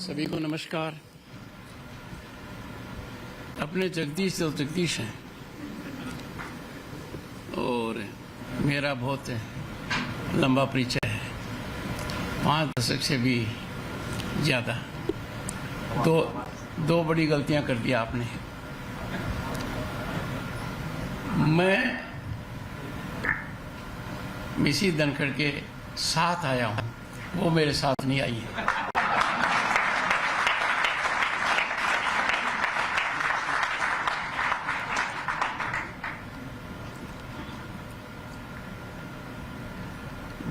सभी को नमस्कार। अपने जगदीश तो जगदीश हैं और मेरा बहुत लंबा परिचय है, 5 दशक से भी ज़्यादा। दो बड़ी गलतियां कर दी आपने। मैं मिसी धनखड़ के साथ आया हूं, वो मेरे साथ नहीं आई है।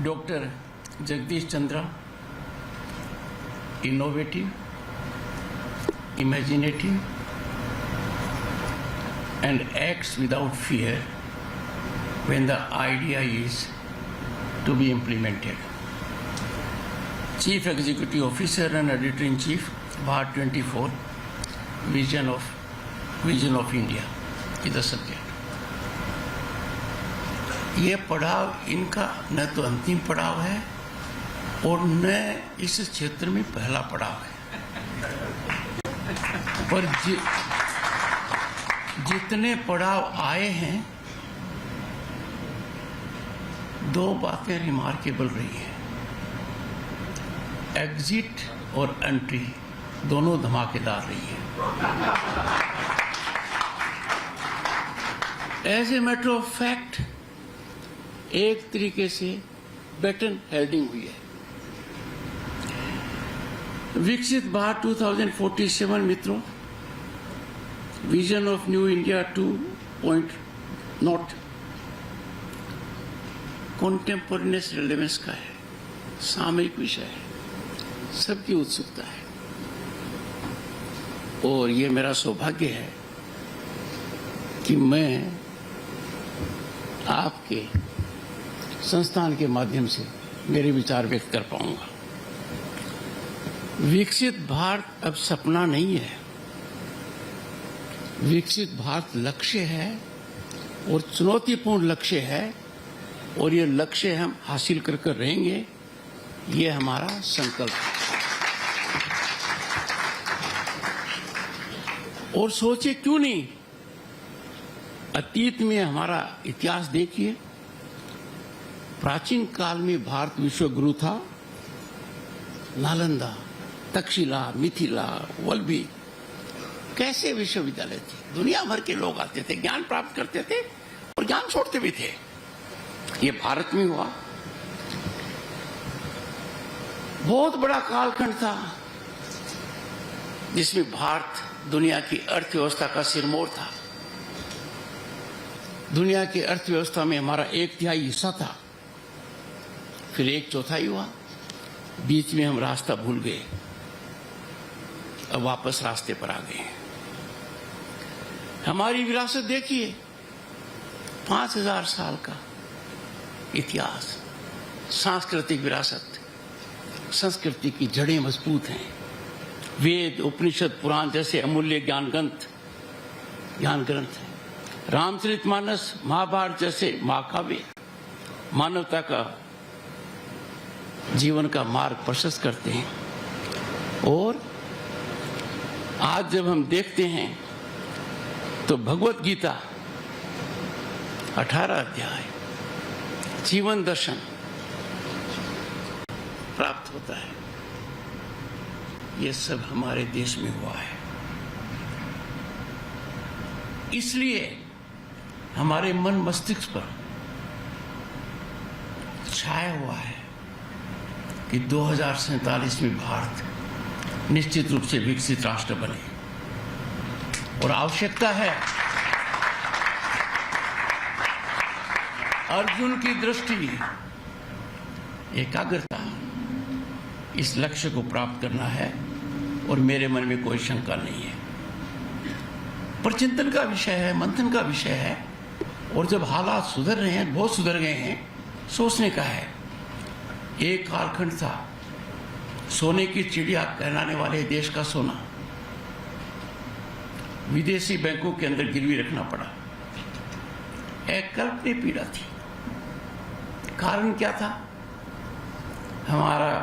Doctor Jagdish Chandra innovative, imaginative and acts without fear when the idea is to be implemented. Chief Executive Officer and Editor-in-Chief, Bharat 24, Vision of India is the subject. ये पड़ाव इनका न तो अंतिम पड़ाव है और न इस क्षेत्र में पहला पड़ाव है, पर जितने पड़ाव आए हैं, 2 बातें रिमार्केबल रही हैं। एग्जिट और एंट्री दोनों धमाकेदार रही है। As a matter of fact एक तरीके से बैटन हेल्डिंग हुई है। विकसित भारत 2047 मित्रों, vision of new India 2.0 contemporaneous relevance का है, सामयिक विषय है, सबकी उत्सुकता है और ये मेरा सौभाग्य है कि मैं आपके संस्थान के माध्यम से मेरे विचार व्यक्त कर पाऊंगा। विकसित भारत अब सपना नहीं है, विकसित भारत लक्ष्य है और चुनौतीपूर्ण लक्ष्य है और ये लक्ष्य हम हासिल कर कर रहेंगे, ये हमारा संकल्प है। और सोचिए क्यों नहीं, अतीत में हमारा इतिहास देखिए। प्राचीन काल में भारत विश्व गुरु था। नालंदा, तक्षशिला, मिथिला, वल्लभी कैसे विश्वविद्यालय थे, दुनिया भर के लोग आते थे, ज्ञान प्राप्त करते थे और ज्ञान छोड़ते भी थे। ये भारत में हुआ। बहुत बड़ा कालखंड था जिसमें भारत दुनिया की अर्थव्यवस्था का सिरमौर था। दुनिया की अर्थव्यवस्था में हमारा 1/3 हिस्सा था, फिर 1/4 हुआ, बीच में हम रास्ता भूल गए, अब वापस रास्ते पर आ गए। हमारी विरासत देखिए, 5000 साल का इतिहास, सांस्कृतिक विरासत, संस्कृति की जड़ें मजबूत हैं। वेद, उपनिषद, पुराण जैसे अमूल्य ज्ञान ग्रंथ हैं। रामचरितमानस, महाभारत जैसे महाकाव्य मानवता का जीवन का मार्ग प्रशस्त करते हैं। और आज जब हम देखते हैं तो भगवत गीता 18 अध्याय जीवन दर्शन प्राप्त होता है। ये सब हमारे देश में हुआ है, इसलिए हमारे मन मस्तिष्क पर छाया हुआ है कि 2047 में भारत निश्चित रूप से विकसित राष्ट्र बने। और आवश्यकता है अर्जुन की दृष्टि, एकाग्रता, इस लक्ष्य को प्राप्त करना है और मेरे मन में कोई शंका नहीं है। पर चिंतन का विषय है, मंथन का विषय है। और जब हालात सुधर रहे हैं, बहुत सुधर गए हैं, सोचने का है। एक कालखंड था सोने की चिड़िया कहलाने वाले देश का सोना विदेशी बैंकों के अंदर गिरवी रखना पड़ा। एक कल्पनीय पीड़ा थी। कारण क्या था? हमारा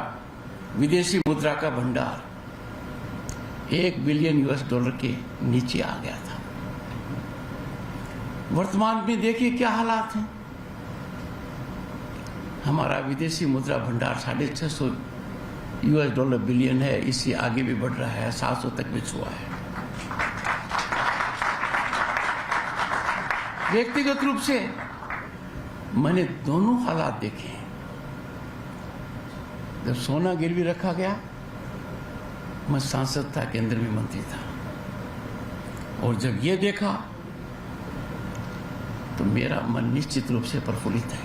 विदेशी मुद्रा का भंडार $1 बिलियन के नीचे आ गया था। वर्तमान में देखिए क्या हालात हैं। हमारा विदेशी मुद्रा भंडार $650 बिलियन है, इससे आगे भी बढ़ रहा है, 700 तक भी छुआ है। व्यक्तिगत रूप से मैंने दोनों हालात देखे हैं। जब सोना गिरवी रखा गया, मैं सांसद था, केंद्र में मंत्री था, और जब ये देखा तो मेरा मन निश्चित रूप से प्रफुल्लित है।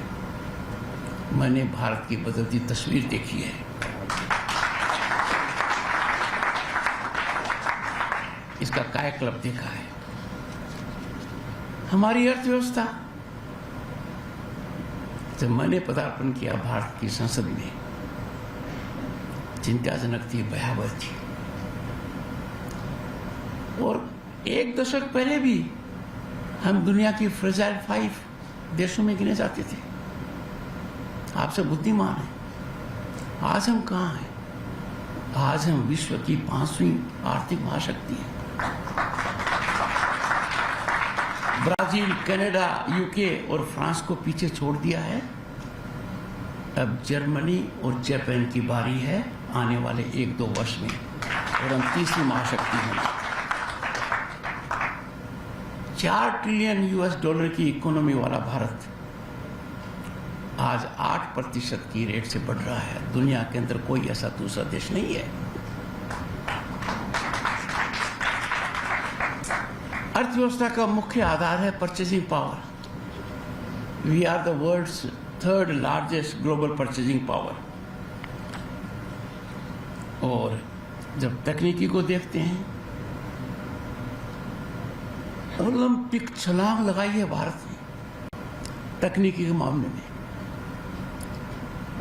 मैंने भारत की बदलती तस्वीर देखी है। इसका कायाकल्प देखा है। हमारी अर्थव्यवस्था, जब मैंने पदार्पण किया भारत की संसद में, चिंताजनक थी, भयावह थी। और एक दशक पहले भी हम दुनिया की फ्रेजाइल 5 देशों में गिने जाते थे। आपसे बुद्धिमान है। आज हम कहाँ हैं? आज हम विश्व की 5वीं आर्थिक महाशक्ति हैं। ब्राजील, कनाडा, यूके और फ्रांस को पीछे छोड़ दिया है। अब जर्मनी और जापान की बारी है आने वाले 1-2 वर्ष में, और हम 3री महाशक्ति होंगे। $4 ट्रिलियन की इकोनॉमी वाला भारत आज 8% की रेट से बढ़ रहा है। दुनिया के अंदर कोई ऐसा दूसरा देश नहीं है। अर्थव्यवस्था का मुख्य आधार है purchasing power. We are the world's 3rd largest global purchasing power. और जब तकनीकी को देखते हैं, ओलंपिक छलांग लगाई है भारत ने तकनीकी के मामले में।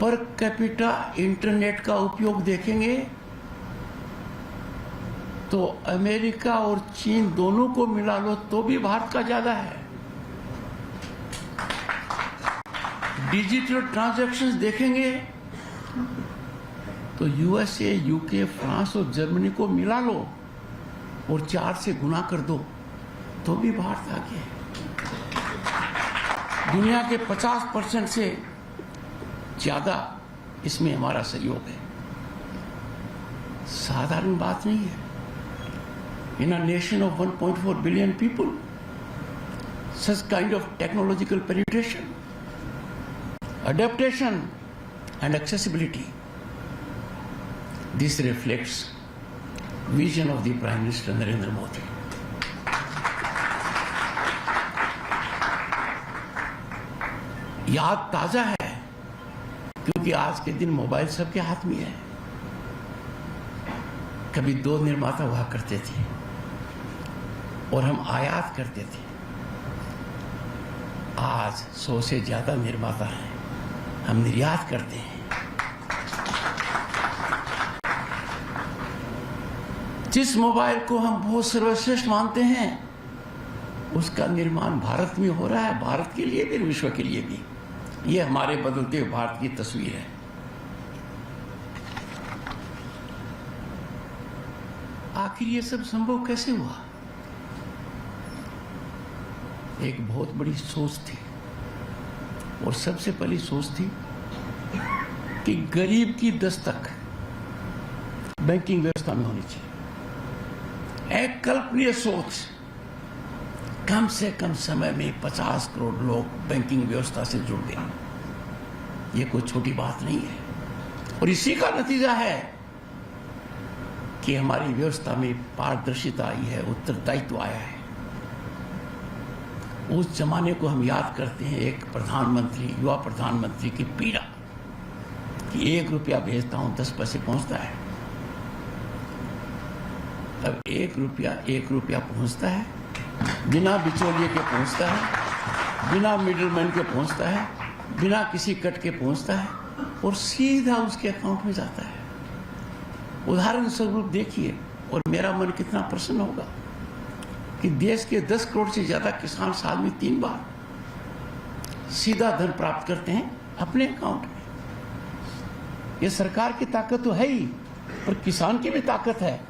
पर कैपिटा इंटरनेट का उपयोग देखेंगे तो अमेरिका और चीन दोनों को मिला लो तो भी भारत का ज्यादा है। डिजिटल ट्रांजैक्शंस देखेंगे तो यूएसए, यूके, फ्रांस और जर्मनी को मिला लो और 4 से गुना कर दो तो भी भारत आगे है। दुनिया के 50% से ज्यादा इसमें हमारा सहयोग है। साधारण बात नहीं है। In a nation of 1.4 billion people, such kind of technological penetration, adaptation and accessibility, this reflects vision of the Prime Minister Narendra Modi. याद ताजा है क्योंकि आज के दिन मोबाइल सबके हाथ में है। कभी 2 निर्माता हुआ करते थे और हम आयात करते थे। आज 100 से ज्यादा निर्माता हैं, हम निर्यात करते हैं। जिस मोबाइल को हम बहुत सर्वश्रेष्ठ मानते हैं, उसका निर्माण भारत में हो रहा है, भारत के लिए भी, विश्व के लिए भी। ये हमारे बदलते हुए भारत की तस्वीर है। आखिर ये सब संभव कैसे हुआ? एक बहुत बड़ी सोच थी, और सबसे पहली सोच थी कि गरीब की दस्तक बैंकिंग व्यवस्था में होनी चाहिए। एक कल्पनीय सोच, कम से कम समय में 50 करोड़ लोग बैंकिंग व्यवस्था से जुड़ गए। ये कोई छोटी बात नहीं है, और इसी का नतीजा है कि हमारी व्यवस्था में पारदर्शिता आई है, उत्तरदायित्व आया है। उस जमाने को हम याद करते हैं, एक प्रधानमंत्री, युवा प्रधानमंत्री की पीड़ा कि 1 रुपया भेजता हूं 10 पैसे पहुंचता है। अब 1 रुपया पहुंचता है, बिना बिचौलिए के पहुंचता है, बिना मिडलमैन के पहुंचता है, बिना किसी कट के पहुंचता है, और सीधा उसके अकाउंट में जाता है। उदाहरण स्वरूप देखिए, और मेरा मन कितना प्रसन्न होगा कि देश के 10 करोड़ से ज्यादा किसान साल में 3 बार सीधा धन प्राप्त करते हैं अपने अकाउंट में। ये सरकार की ताकत तो है ही, पर किसान की भी ताकत है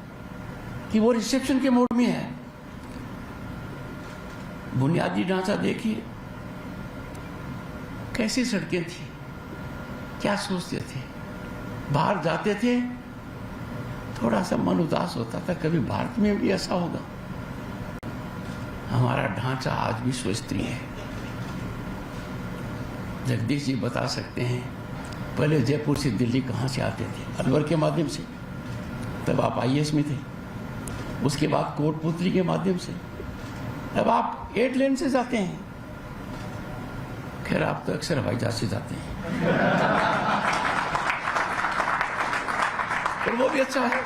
कि वो रिसेप्शन के मोड में है। बुनियादी ढांचा देखिए, कैसी सड़कें थी, क्या सोचते थे। बाहर जाते थे, थोड़ा सा मन उदास होता था, कभी भारत में भी ऐसा होगा। हमारा ढांचा आज भी विश्वस्तरीय है। जगदीश जी बता सकते हैं, पहले जयपुर से दिल्ली कहाँ से आते थे? अलवर के माध्यम से, तब आप IAS में थे। उसके बाद कोटपुतली के माध्यम से, अब आप 8 लेन से जाते हैं। खैर, आप तो अक्सर हवाई जहाज से जाते हैं, और वो भी अच्छा है।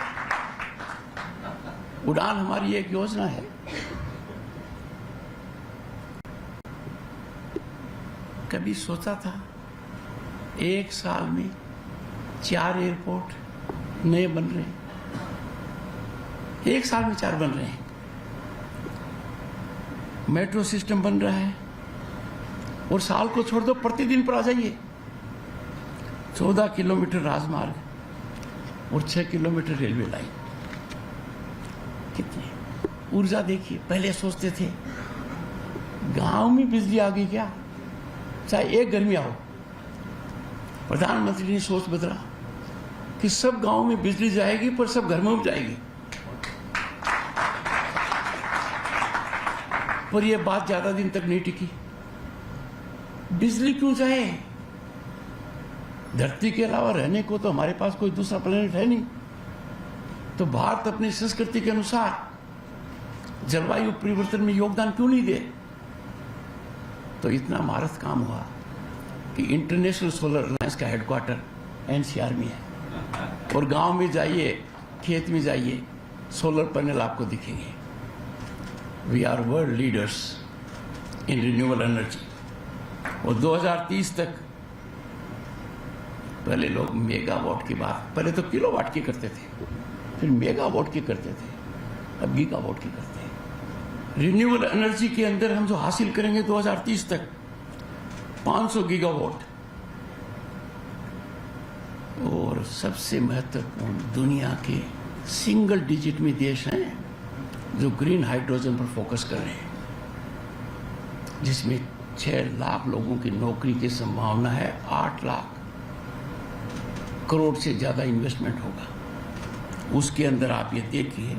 उड़ान हमारी एक योजना है। कभी सोचा था 1 साल में 4 एयरपोर्ट नए बन रहे हैं? 1 साल में 4 बन रहे हैं। मेट्रो सिस्टम बन रहा है, और साल को छोड़ दो, प्रतिदिन पर आ जाइए। 14 किलोमीटर राजमार्ग और 6 किलोमीटर रेलवे लाइन। कितनी ऊर्जा देखिए। पहले सोचते थे गांव में बिजली आ गई क्या, चाहे एक गर्मी आओ। प्रधानमंत्री ने सोच बदला कि सब गांव में बिजली जाएगी, पर सब घर में जाएगी। पर यह बात ज्यादा दिन तक नहीं टिकी। बिजली क्यों जाए? धरती के अलावा रहने को तो हमारे पास कोई दूसरा प्लेनेट है नहीं। तो भारत अपनी संस्कृति के अनुसार जलवायु परिवर्तन में योगदान क्यों नहीं दे? तो इतना महारथ काम हुआ कि इंटरनेशनल सोलर अलायंस का हेडक्वार्टर NCR में है। और गांव में जाइए, खेत में जाइए, सोलर पैनल आपको दिखेंगे। We are world leaders in renewable energy. और 2030 तक, पहले लोग मेगावाट की बात, पहले तो किलोवाट की करते थे, फिर मेगावाट की करते थे, अब गीगावाट की करते हैं। रिन्यूएबल एनर्जी के अंदर हम जो हासिल करेंगे 2030 तक 500 गीगावाट। और सबसे महत्वपूर्ण, दुनिया के सिंगल डिजिट में देश हैं जो ग्रीन हाइड्रोजन पर फोकस कर रहे हैं, जिसमें 6 लाख लोगों की नौकरी की संभावना है। 8 लाख करोड़ से ज्यादा इन्वेस्टमेंट होगा। उसके अंदर आप ये देखिए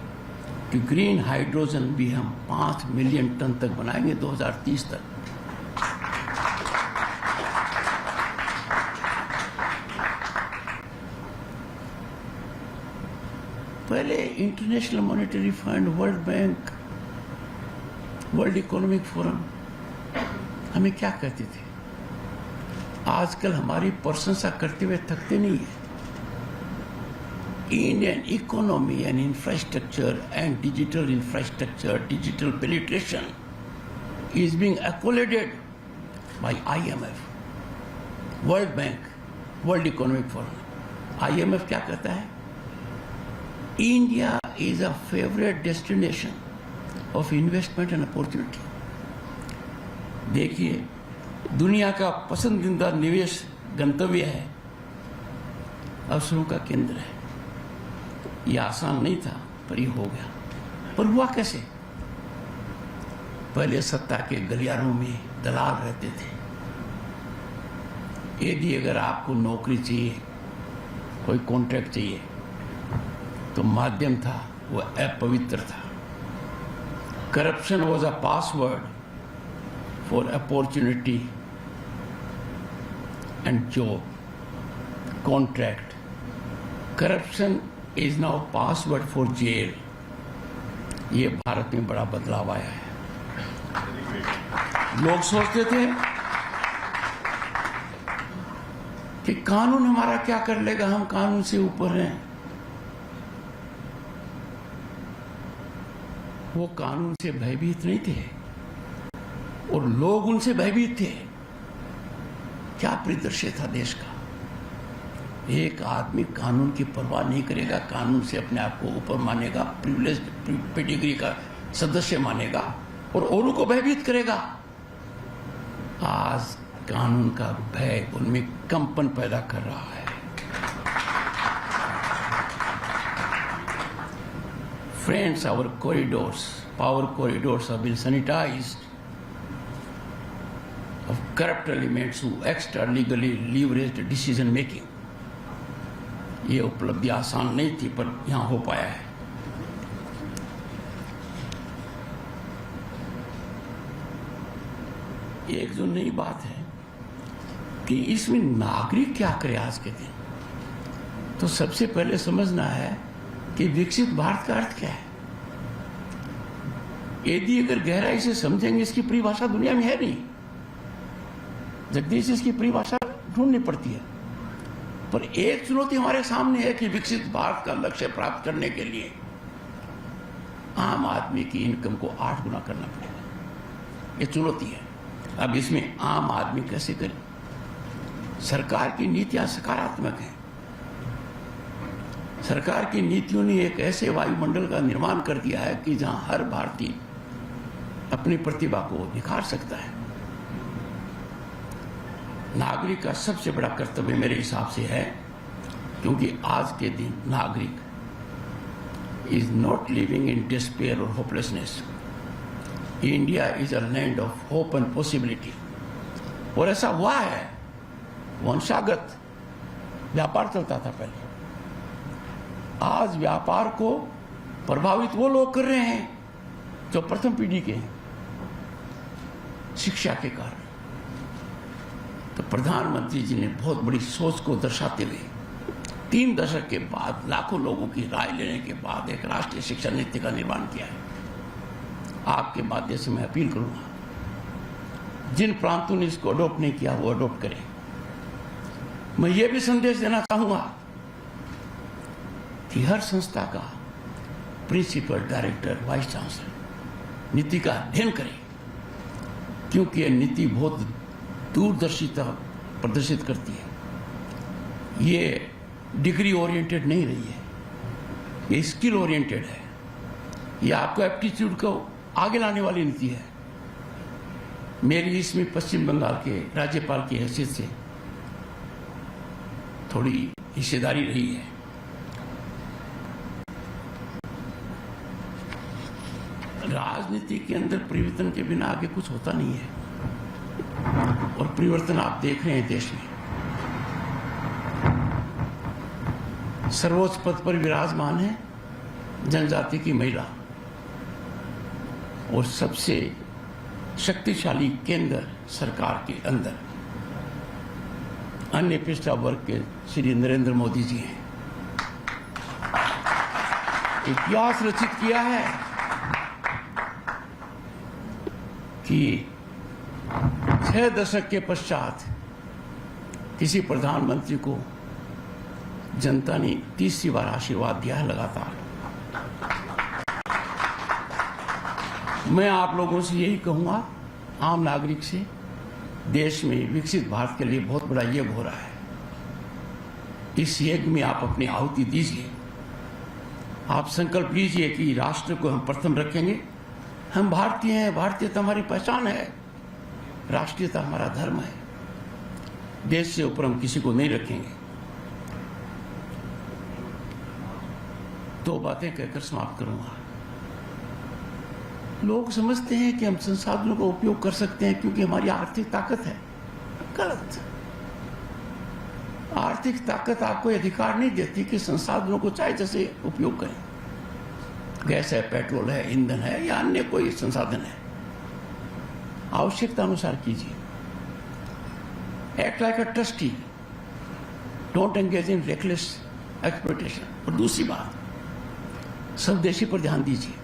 कि ग्रीन हाइड्रोजन भी हम 5 मिलियन टन तक बनाएंगे 2030 तक। पहले international monetary fund, world bank, world economic forum हमें क्या कहते थे? आजकल हमारी प्रशंसा करते हुए थकते नहीं है। Indian economy and infrastructure and digital infrastructure, digital penetration is being accoladed by IMF, World Bank, World Economic Forum. IMF क्या कहता है? India is a favorite destination of investment and opportunity. देखिए, दुनिया का पसंदीदा निवेश गंतव्य है, अवसरों का केंद्र है। यह आसान नहीं था, पर यह हो गया। पर हुआ कैसे? पहले सत्ता के गलियारों में दलाल रहते थे। यदि अगर आपको नौकरी चाहिए, कोई कॉन्ट्रैक्ट चाहिए, तो माध्यम था, वो अपवित्र था। Corruption was a password for opportunity and job, contract. Corruption is now password for jail. ये भारत में बड़ा बदलाव आया है। लोग सोचते थे कि कानून हमारा क्या कर लेगा, हम कानून से ऊपर हैं। वो कानून से भयभीत नहीं थे और लोग उनसे भयभीत थे। क्या परिदृश्य था देश का? एक आदमी कानून की परवाह नहीं करेगा, कानून से अपने आप को ऊपर मानेगा, प्रिविलेज पेडिग्री का सदस्य मानेगा और औरों को भयभीत करेगा। आज कानून का भय उनमें कंपन पैदा कर रहा है। Friends, our corridors, power corridors have been sanitized of corrupt elements who extra-legally leveraged decision making. ये उपलब्धि आसान नहीं थी, पर यहाँ हो पाया है. एक जो नई बात है कि इसमें नागरिक क्या करे आज के दिन, तो सबसे पहले समझना है कि विकसित भारत का अर्थ क्या है. यदि अगर गहराई से समझेंगे, इसकी परिभाषा दुनिया में है नहीं. जगदीश, इसकी परिभाषा ढूंढनी पड़ती है. पर एक चुनौती हमारे सामने है कि विकसित भारत का लक्ष्य प्राप्त करने के लिए आम आदमी की इनकम को 8 गुना करना पड़ेगा. ये चुनौती है. अब इसमें आम आदमी कैसे करे? सरकार की नीतियां सकारात्मक हैं. सरकार की नीतियों ने एक ऐसे वायुमंडल का निर्माण कर दिया है कि जहां हर भारतीय अपनी प्रतिभा को निखार सकता है. नागरिक का सबसे बड़ा कर्तव्य मेरे हिसाब से है, क्योंकि आज के दिन नागरिक is not living in despair और hopelessness. India is a land of hope and possibility. और ऐसा हुआ है. वंशागत व्यापार चलता था पहले. आज व्यापार को प्रभावित वो लोग कर रहे हैं जो प्रथम पीढ़ी के हैं, शिक्षा के कारण. तो प्रधानमंत्री जी ने बहुत बड़ी सोच को दर्शाते हुए 3 दशक के बाद लाखों लोगों की राय लेने के बाद एक राष्ट्रीय शिक्षा नीति का निर्माण किया है. आपके माध्यम से मैं अपील करूंगा, जिन प्रांतों ने इसको अडॉप्ट नहीं किया वो अडॉप्ट करें. मैं ये भी संदेश देना चाहूंगा कि हर संस्था का प्रिंसिपल, डायरेक्टर, वाइस चांसलर नीति का अध्ययन करें, क्योंकि यह नीति बहुत दूरदर्शिता प्रदर्शित करती है. ये डिग्री ओरिएंटेड नहीं रही है, ये स्किल ओरिएंटेड है. ये आपको एप्टीट्यूड को आगे लाने वाली नीति है. मेरी इसमें पश्चिम बंगाल के राज्यपाल की हैसियत से थोड़ी हिस्सेदारी रही है. राजनीति के अंदर परिवर्तन के बिना आगे कुछ होता नहीं है. और परिवर्तन आप देख रहे हैं देश में. सर्वोच्च पद पर विराजमान है जनजाति की महिला, और सबसे शक्तिशाली केंद्र सरकार के अंदर अन्य पिछड़ा वर्ग के श्री नरेंद्र मोदी जी हैं. इतिहास रचित किया है कि 6 दशक के पश्चात किसी प्रधानमंत्री को जनता ने 30वीं बार आशीर्वाद दिया है लगातार. मैं आप लोगों से यही कहूंगा, आम नागरिक से, देश में विकसित भारत के लिए बहुत बड़ा यज्ञ हो रहा है. इस यज्ञ में आप अपनी आहुति दीजिए. आप संकल्प लीजिए कि राष्ट्र को हम प्रथम रखेंगे. हम भारतीय हैं, भारतीयता हमारी पहचान है, राष्ट्रीयता हमारा धर्म है. देश से ऊपर हम किसी को नहीं रखेंगे. 2 बातें कहकर समाप्त करूंगा. लोग समझते हैं कि हम संसाधनों का उपयोग कर सकते हैं क्योंकि हमारी आर्थिक ताकत है. गलत. आर्थिक ताकत आपको अधिकार नहीं देती कि संसाधनों को चाहे जैसे उपयोग करें. गैस है, पेट्रोल है, ईंधन है या अन्य कोई संसाधन है, आवश्यकता अनुसार कीजिए. Act like a trustee, don't engage in reckless exploitation. और दूसरी बात, स्वदेशी पर ध्यान दीजिए.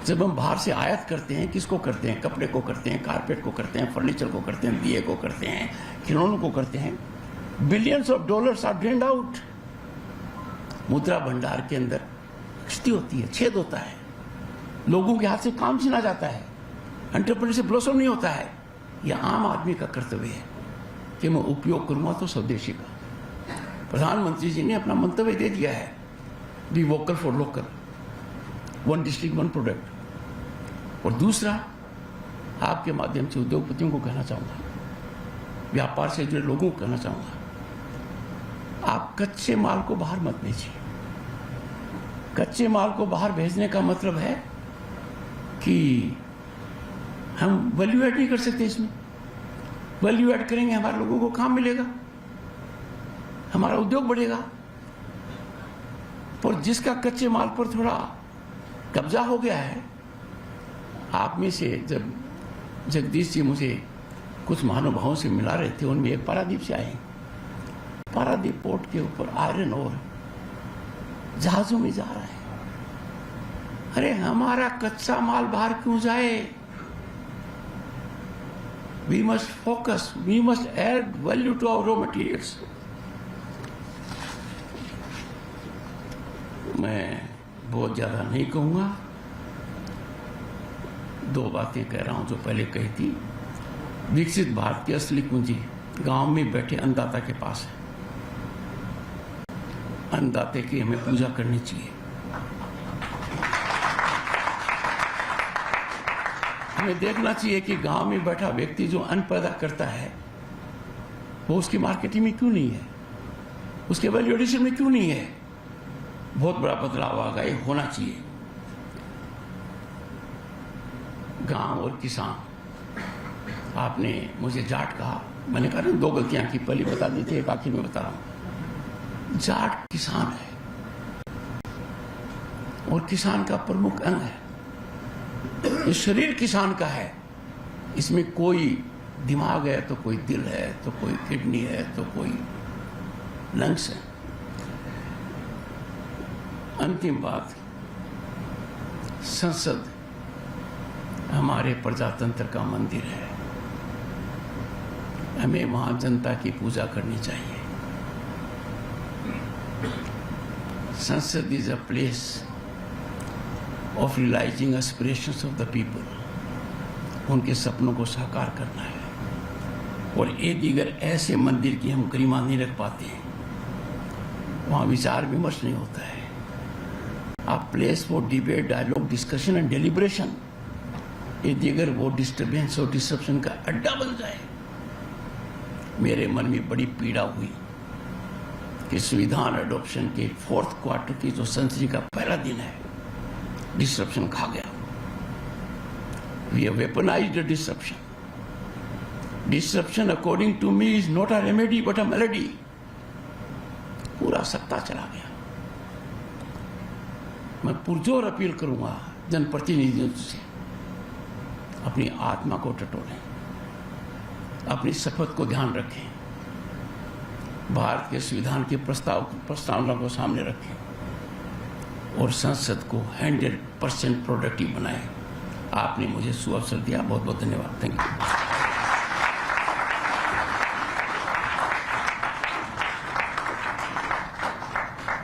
जब हम बाहर से आयात करते हैं, किसको करते हैं? कपड़े को करते हैं, कारपेट को करते हैं, फर्नीचर को करते हैं, दिए को करते हैं, खिलौनों को करते हैं. Billions of dollars are drained out. मुद्रा भंडार के अंदर क्षति होती है, छेद होता है, लोगों के हाथ से काम छीना जाता है, एंटरप्रेन्योरशिप ब्लॉसम नहीं होता है. यह आम आदमी का कर्तव्य है कि मैं उपयोग करूंगा तो स्वदेशी का. प्रधानमंत्री जी ने अपना मंतव्य दे दिया है, be vocal for local, 1 district 1 product. और दूसरा, आपके माध्यम से उद्योगपतियों को कहना चाहूंगा, व्यापार से जुड़े लोगों को कहना चाहूंगा, आप कच्चे माल को बाहर मत बेचिए. कच्चे माल को बाहर भेजने का मतलब है कि हम वैल्यू ऐड नहीं कर सकते। इसमें वैल्यू ऐड करेंगे, हमारे लोगों को काम मिलेगा, हमारा उद्योग बढ़ेगा। पर जिसका कच्चे माल पर थोड़ा कब्जा हो गया है, आप में से जब जगदीश जी मुझे कुछ महानुभावों से मिला रहे थे, उनमें एक पारादीप से आए। पारादीप पोर्ट के ऊपर आयरन और जहाजों में जा रहा है। अरे हमारा कच्चा माल बाहर क्यों जाए? We must focus, we must add value to our raw materials. मैं बहुत ज्यादा नहीं कहूंगा, 2 बातें कह रहा हूं जो पहले कही थी। विकसित भारत की असली कुंजी गांव में बैठे अन्नदाता के पास है। अन्नदाते की हमें पूजा करनी चाहिए। हमें देखना चाहिए कि गांव में बैठा व्यक्ति जो अन्न पैदा करता है, वो उसकी मार्केटिंग में क्यों नहीं है, उसके वैल्यू एडिशन में क्यों नहीं है। बहुत बड़ा बदलाव आ गया, ये होना चाहिए। गांव और किसान, आपने मुझे जाट कहा, मैंने कहा 2 गलतियां की, पहली बता दी थी, एक आखिर में बता रहा हूं। जाट किसान है और किसान का प्रमुख अंग है। ये शरीर किसान का है, इसमें कोई दिमाग है तो कोई दिल है, तो कोई किडनी है, तो कोई लंग्स है। अंतिम बात, संसद हमारे प्रजातंत्र का मंदिर है, हमें वहां जनता की पूजा करनी चाहिए। संसद is a place of realising aspirations of the people. उनके सपनों को साकार करना है। और ये दीगर ऐसे मंदिर की हम गरिमा नहीं रख पाते हैं, वहां विचार विमर्श नहीं होता है। आप place for debate, dialogue, discussion and deliberation, ये दीगर वो डिस्टर्बेंस और डिसरप्शन का अड्डा बन जाए। मेरे मन में बड़ी पीड़ा हुई कि संविधान एडॉप्शन के 4th क्वार्टर की जो सेंचुरी का पहला दिन है, डिसरप्शन खा गया। We have weaponised the disruption. Disruption according to me is not a remedy but a melody. पूरा सत्ता चला गया। मैं पुरजोर अपील करूंगा जनप्रतिनिधियों से, अपनी आत्मा को टटोलें, अपनी शपथ को ध्यान रखें, भारत के संविधान की प्रस्तावना को सामने रखें और संसद को 100% प्रोडक्टिव बनाएं। आपने मुझे सुअवसर दिया, बहुत बहुत धन्यवाद। Thank you.